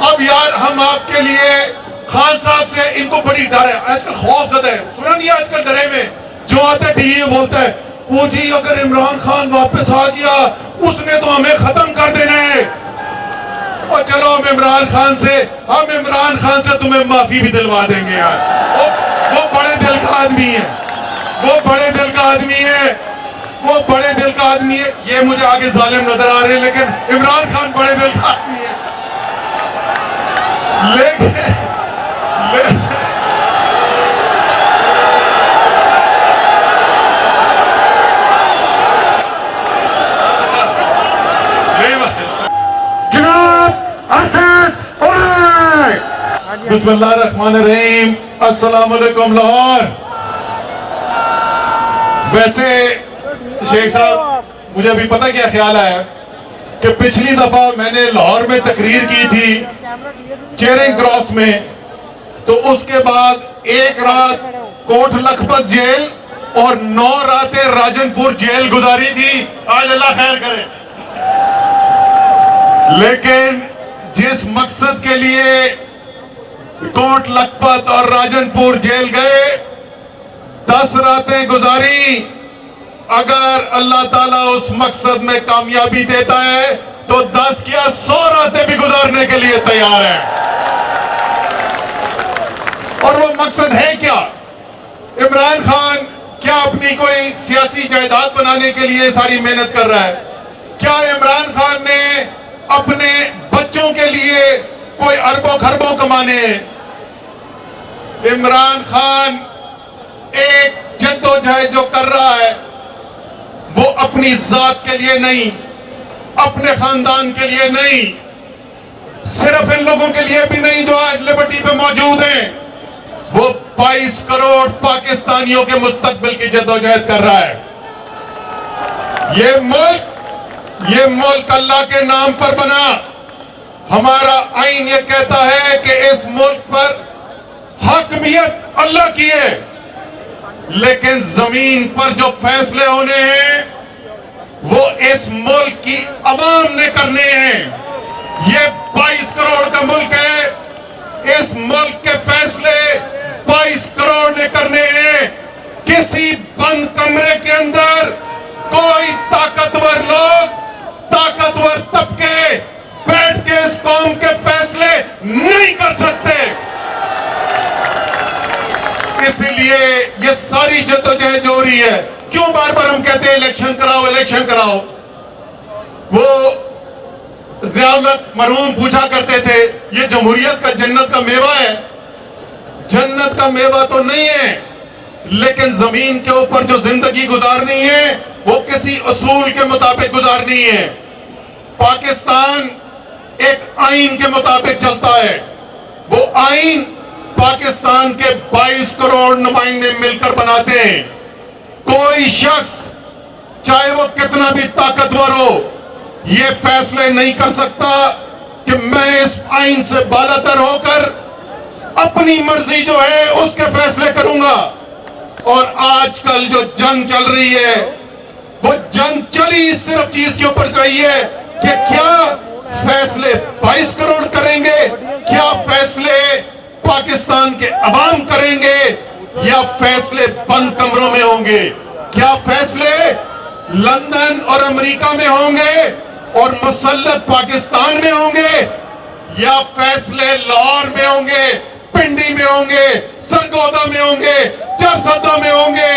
अब यार हम आपके लिए खान साहब से, इनको बड़ी डर है आजकल, खौफ ज़्यादा है, सुना नहीं आजकल डरे में जो आता है टीवी में बोलता है वो जी अगर इमरान खान वापस आ गया उसने तो हमें खत्म कर देना है। और चलो हम इमरान खान से तुम्हें माफी भी दिलवा देंगे यार। वो बड़े दिल का आदमी है, वो बड़े दिल का आदमी है, वो बड़े दिल का आदमी है। ये मुझे आगे जालिम नजर आ रहे हैं लेकिन इमरान खान बड़े दिल का आदमी है। लेकिन बिस्मिल्लाहिर्रहमानिर्रहीम, अस्सलाम वालेकुम लाहौर। वैसे शेख साहब, मुझे अभी पता क्या ख्याल आया कि पिछली दफा मैंने लाहौर में तकरीर की थी चेरिंग क्रॉस में, तो उसके बाद एक रात कोट लखपत जेल और 9 रातें राजनपुर जेल गुजारी थी। आज अल्लाह खैर करे। लेकिन जिस मकसद के लिए कोट लखपत और राजनपुर जेल गए, 10 रातें गुजारी, अगर अल्लाह ताला उस मकसद में कामयाबी देता है तो 10 क्या 100 रातें भी गुजारने के लिए तैयार है। और वो मकसद है क्या? इमरान खान क्या अपनी कोई सियासी जायदाद बनाने के लिए सारी मेहनत कर रहा है? क्या इमरान खान ने अपने बच्चों के लिए कोई अरबों खरबों कमाने हैं? इमरान खान एक जद्दोजहद जो कर रहा है वो अपनी जात के लिए नहीं, अपने खानदान के लिए नहीं, सिर्फ इन लोगों के लिए भी नहीं जो आज लिबर्टी पे मौजूद हैं, वो 22 करोड़ पाकिस्तानियों के मुस्तकबिल की जद्दोजहद कर रहा है। ये मुल्क अल्लाह के नाम पर बना। हमारा आईन ये कहता है कि इस मुल्क पर हकमियत अल्लाह की है, लेकिन जमीन पर जो फैसले होने हैं वो इस मुल्क की अवाम ने करने हैं। ये 22 करोड़ का मुल्क है, इस मुल्क के फैसले 22 करोड़ ने करने हैं। किसी बंद कमरे के अंदर कोई ताकतवर लोग, ताकतवर तबके बैठ के इस कौम के फैसले नहीं कर सकते। इसलिए ये सारी जद्दोजहद हो रही है। क्यों बार बार हम कहते हैं इलेक्शन कराओ, इलेक्शन कराओ? वो ज़ियाउल मरहूम पूछा करते थे ये जमहूरियत का जन्नत का मेवा है। जन्नत का मेवा तो नहीं है, लेकिन जमीन के ऊपर जो जिंदगी गुजारनी है वो किसी उसूल के मुताबिक गुजारनी है। पाकिस्तान एक आइन के मुताबिक चलता है। वो आइन पाकिस्तान के 22 करोड़ नुमाइंदे मिलकर बनाते हैं। कोई शख्स चाहे वो कितना भी ताकतवर हो, ये फैसले नहीं कर सकता कि मैं इस आइन से बालातर होकर अपनी मर्जी जो है उसके फैसले करूंगा। और आजकल जो जंग चल रही है वो जंग चली सिर्फ चीज के ऊपर चाहिए कि क्या फैसले 22 करोड़ करेंगे, क्या फैसले पाकिस्तान के अवाम करेंगे, या फैसले बंद कमरों में होंगे? क्या फैसले लंदन और अमेरिका में होंगे और मुसल्लत पाकिस्तान में होंगे, या फैसले लाहौर में होंगे, पिंडी में होंगे, सरगोदा में होंगे, चरसदा में होंगे,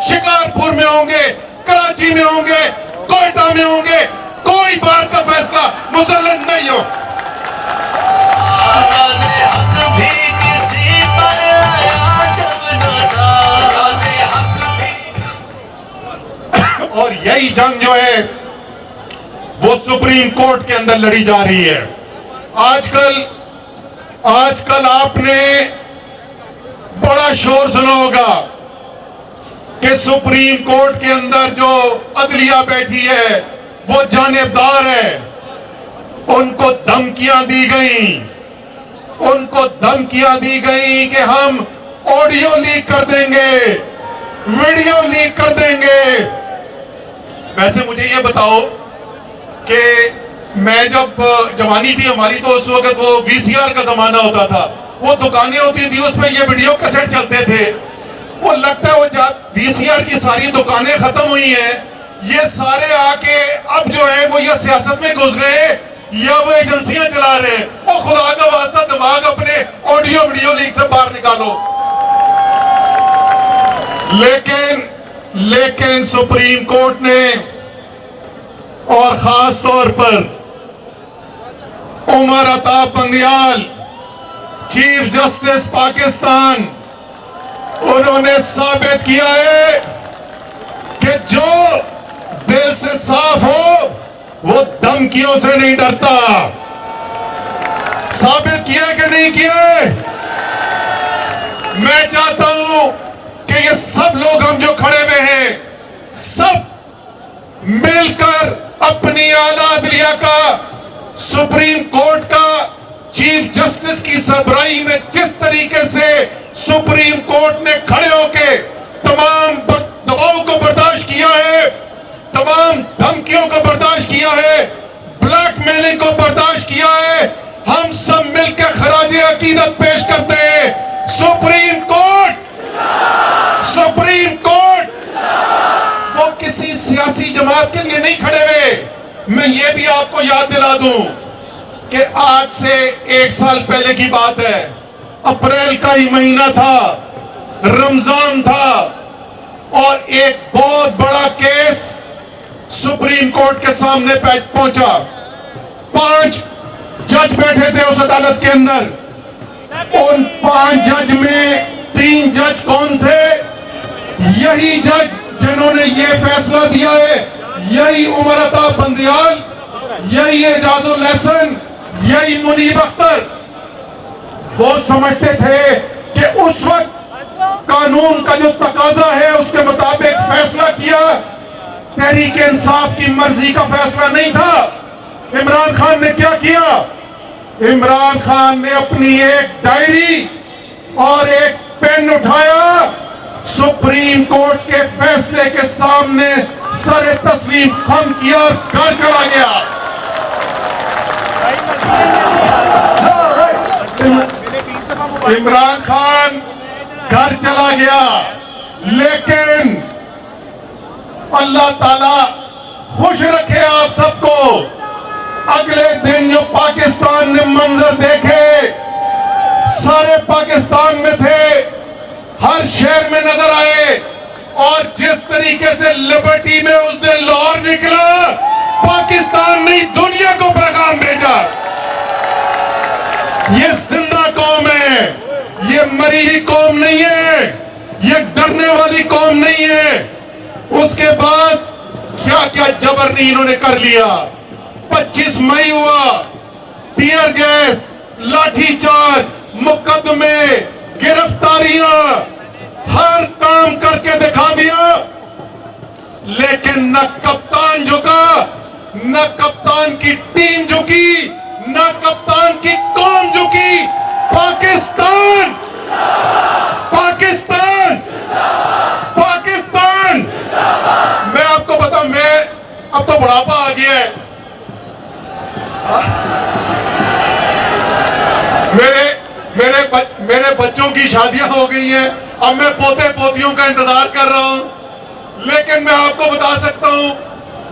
शिकारपुर में होंगे, कराची में होंगे, कोयटा में होंगे? कोई बात का फैसला मुसल्लत नहीं हो। और यही जंग जो है वो सुप्रीम कोर्ट के अंदर लड़ी जा रही है। आजकल आपने बड़ा शोर सुना होगा कि सुप्रीम कोर्ट के अंदर जो अदलिया बैठी है वो जानिबदार है। उनको धमकियां दी गई कि हम ऑडियो लीक कर देंगे, वीडियो लीक कर देंगे। वैसे मुझे ये बताओ कि मैं जब जवानी थी हमारी तो उस वक्त वो वीसीआर का जमाना होता था, वो दुकानें होती थी उसमें ये वीडियो कैसेट चलते थे। वो लगता है वो वीसीआर की सारी दुकानें खत्म हुई हैं, ये सारे आके अब जो है वो या सियासत में घुस गए या वो एजेंसियां चला रहे हैं। और खुदा का वास्ता दिमाग अपने ऑडियो वीडियो लीक से बाहर निकालो। लेकिन सुप्रीम कोर्ट ने और खास तौर पर उमर अता बंदियाल चीफ जस्टिस पाकिस्तान, उन्होंने साबित किया है कि जो दिल से साफ हो वो धमकियों से नहीं डरता। साबित किया कि नहीं किया? मैं चाहता हूं कि ये सब लोग हम जो खड़े हुए हैं सब मिलकर अपनी आला अदलिया का, सुप्रीम कोर्ट का, चीफ जस्टिस की सरबराही में जिस तरीके से सुप्रीम कोर्ट ने खड़े होके तमाम दबाव को बर्दाश्त किया है, तमाम धमकियों को बर्दाश्त किया है, ब्लैकमेलिंग को बर्दाश्त किया है, हम सब मिलकर खराजे अकीदत पेश करते हैं। सुप्रीम कोर्ट वो किसी सियासी जमात के लिए नहीं खड़े हुए। मैं ये भी आपको याद दिला दूं कि आज से 1 साल पहले की बात है, अप्रैल का ही महीना था, रमजान था, और एक बहुत बड़ा केस सुप्रीम कोर्ट के सामने पहुंचा। 5 जज बैठे थे उस अदालत के अंदर। उन 5 जज में 3 जज कौन थे? यही जज जिन्होंने ये फैसला दिया है, यही उमर अता बंदियाल, यही एजाजुल एहसन, यही मुनीब अख्तर। वो समझते थे कि उस वक्त कानून का जो तकाजा है उसके मुताबिक फैसला किया, तहरीक इंसाफ की मर्जी का फैसला नहीं था। इमरान खान ने क्या किया? इमरान खान ने अपनी एक डायरी और एक पेन उठाया, सुप्रीम कोर्ट के फैसले के सामने सरे तस्लीम खम किया और घर चला गया। इमरान खान घर चला गया, लेकिन अल्लाह ताला खुश रखे आप सबको। अगले दिन जो पाकिस्तान ने मंजर देखे, सारे पाकिस्तान में थे, हर शहर में नजर आए, और जिस तरीके से लिबर्टी में उस दिन लाहौर निकला, पाकिस्तान ने दुनिया को पैगाम भेजा। ये जिंदा कौम है, ये मरी हुई कौम नहीं है, ये डरने वाली कौम नहीं है। उसके बाद क्या क्या जबर नहीं इन्होंने कर लिया। 25 मई हुआ, टीयर गैस, लाठीचार्ज, मुकदमे, गिरफ्तारियां, हर काम करके दिखा दिया, लेकिन न कप्तान झुका, न कप्तान की टीम झुकी, न कप्तान की कौम झुकी। पाकिस्तान पाकिस्तान पाकिस्तान। मैं आपको बताऊं, मैं अब तो बुढ़ापा आ गया है, मेरे बच्चों की शादियां हो गई हैं, अब मैं पोते पोतियों का इंतजार कर रहा हूं। लेकिन मैं आपको बता सकता हूं,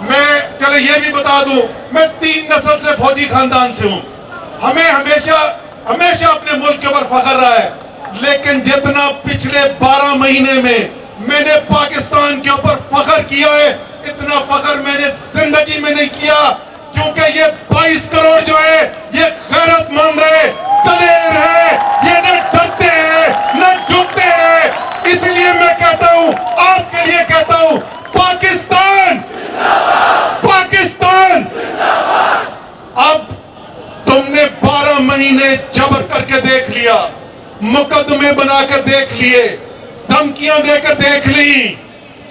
मैं चले ये भी बता दूं, मैं 3 नस्ल से फौजी खानदान से हूं। हमें हमेशा अपने मुल्क के ऊपर फख्र रहा है, लेकिन जितना पिछले 12 महीने में मैंने पाकिस्तान के ऊपर फख्र किया है, इतना फख्र मैंने जिंदगी में नहीं किया, क्योंकि ये 22 करोड़ जो है ये गैरतमंद है, दलेर है, ये न डरते हैं न झुकते हैं। इसलिए मैं कहता हूं, आपके लिए कहता हूं, पाकिस्तान पाकिस्तान। अब तुमने 12 महीने जबर करके देख लिया, मुकदमे बनाकर देख लिए, धमकियां देकर देख ली,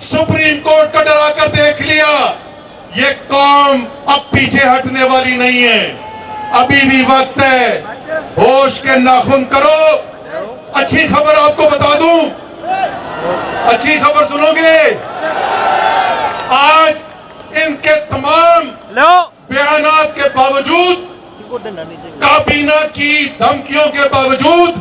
सुप्रीम कोर्ट को डराकर देख लिया। ये कौम अब पीछे हटने वाली नहीं है, अभी भी वक्त है, होश के नाखून करो। अच्छी खबर आपको बता दूं, अच्छी खबर सुनोगे? आज इनके तमाम बयानात के बावजूद, काबीना की धमकियों के बावजूद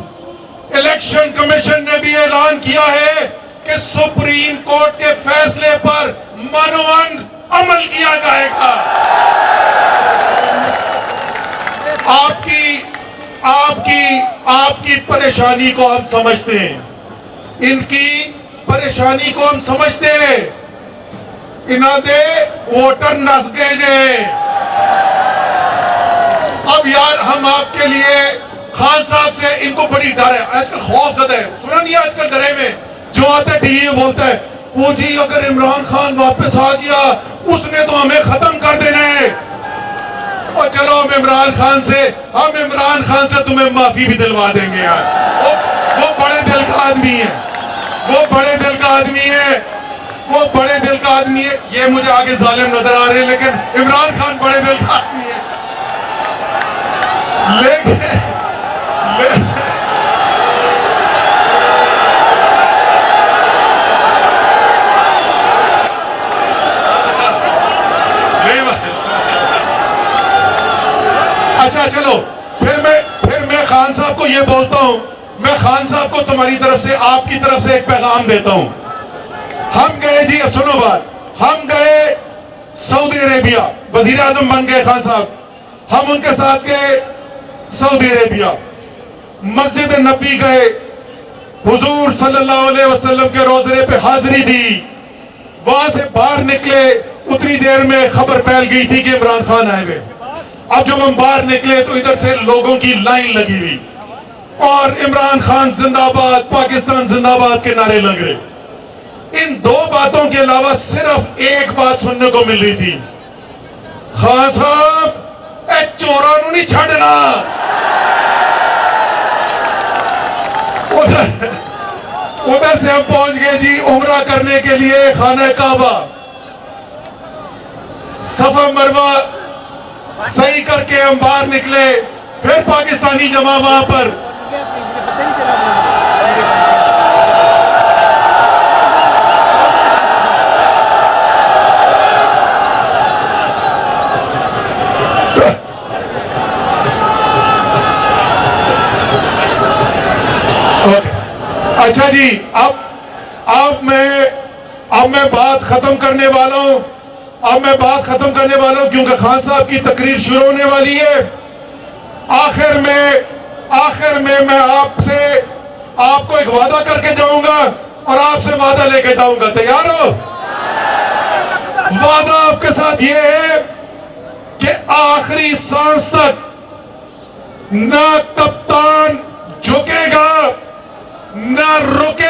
इलेक्शन कमीशन ने भी ऐलान किया है कि सुप्रीम कोर्ट के फैसले पर मनोअंग अमल किया जाएगा। आपकी आपकी आपकी परेशानी को हम समझते हैं, इनकी परेशानी को हम समझते हैं। इन्हों दे वोटर नस गए जे। अब यार हम आपके लिए खान साहब से, इनको बड़ी डर है आजकल, खौफ ज़्यादा है। सुना नहीं आजकल डरे में जो आता है टीवी में बोलता है, वो जी अगर इमरान खान वापस आ गया उसने तो हमें खत्म कर देना है। और चलो हम इमरान खान से तुम्हें माफी भी दिलवा देंगे यार। वो बड़े दिल का आदमी है, वो बड़े दिल का आदमी है, वो बड़े दिल का आदमी है। ये मुझे आगे जालिम नजर आ रहे हैं, लेकिन इमरान खान बड़े दिल का आदमी है। लेकिन अच्छा चलो, फिर मैं खान साहब को ये बोलता हूं, मैं खान साहब को तुम्हारी तरफ से, आपकी तरफ से एक पैगाम देता हूं। हम गए जी, अब सुनो बात, हम गए सऊदी अरेबिया, वजीर आजम बन गए खान साहब, हम उनके साथ गए सऊदी अरेबिया, मस्जिद नबी गए, हुजूर सल्लल्लाहु अलैहि वसल्लम के रोज़े पे हाजिरी दी, वहां से बाहर निकले, उतनी देर में खबर फैल गई थी कि इमरान खान आए हुए। अब जब हम बाहर निकले तो इधर से लोगों की लाइन लगी हुई और इमरान खान जिंदाबाद, पाकिस्तान जिंदाबाद के नारे लग रहे। इन दो बातों के अलावा सिर्फ एक बात सुनने को मिल रही थी, खान साहब चोरा नहीं छड़ना। उधर से हम पहुंच गए जी उमरा करने के लिए खाना काबा, सफा मरवा सही करके हम बाहर निकले, फिर पाकिस्तानी जमा वहां पर। अच्छा जी, अब मैं बात खत्म करने वाला हूं। अब मैं बात खत्म करने वाला हूं क्योंकि खान साहब की तकरीर शुरू होने वाली है। आखिर में मैं आपको एक वादा करके जाऊंगा और आपसे वादा लेके जाऊंगा। तैयार हो? वादा आपके साथ ये है कि आखिरी सांस तक ना कप्तान झुकेगा ना रुके